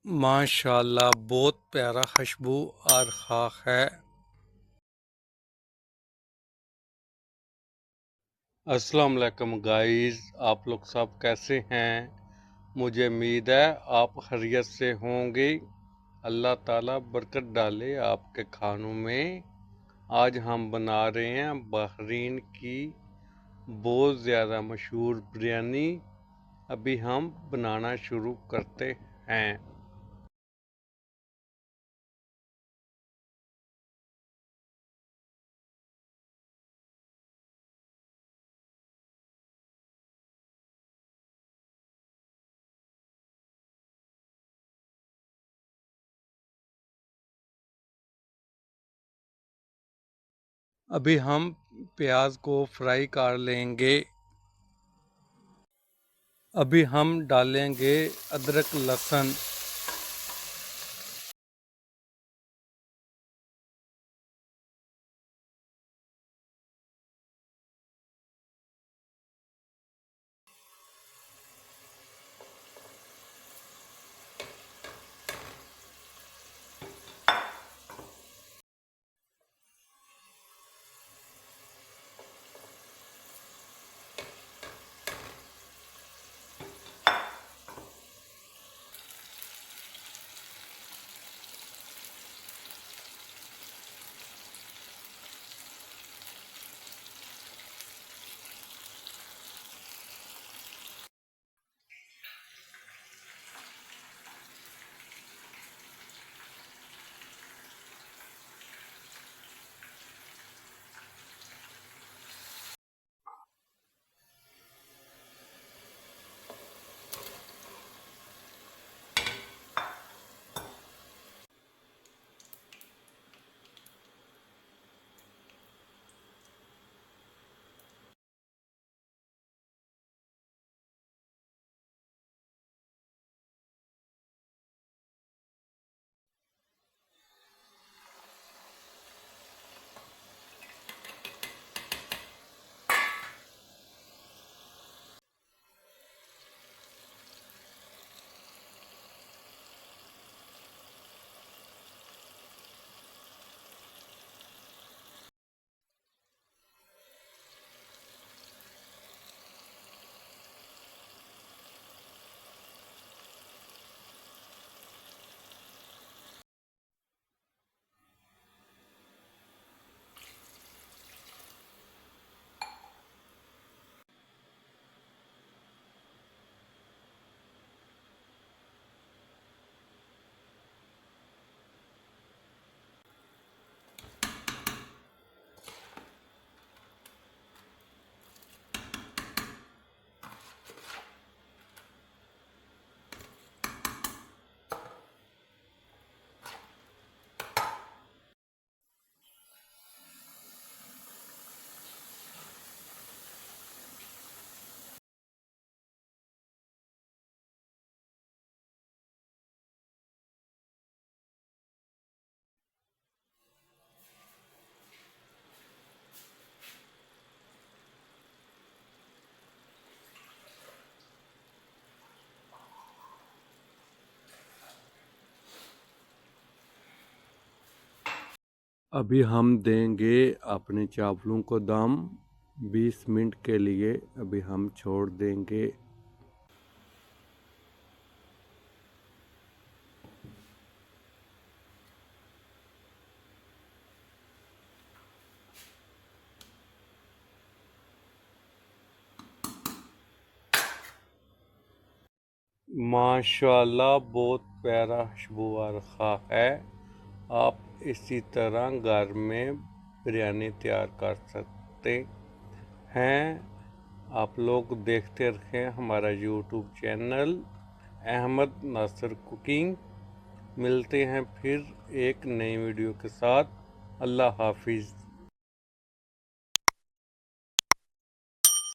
माशाल्लाह बहुत प्यारा खुशबू आ रहा है। अस्सलाम वालेकुम गाइस, आप लोग सब कैसे हैं? मुझे उम्मीद है आप खैरियत से होंगे। अल्लाह ताला बरकत डाले आपके खानों में। आज हम बना रहे हैं बहरीन की बहुत ज़्यादा मशहूर बिरयानी। अभी हम बनाना शुरू करते हैं। अभी हम प्याज को फ्राई कर लेंगे। अभी हम डालेंगे अदरक लहसुन। अभी हम देंगे अपने चावलों को दम 20 मिनट के लिए। अभी हम छोड़ देंगे। माशाल्लाह बहुत प्यारा खुशबू आ रहा है। आप इसी तरह घर में बिरयानी तैयार कर सकते हैं। आप लोग देखते रहें हमारा YouTube channel Ahmad Nasir cooking. मिलते हैं फिर एक नई वीडियो के साथ। अल्लाह हाफिज़।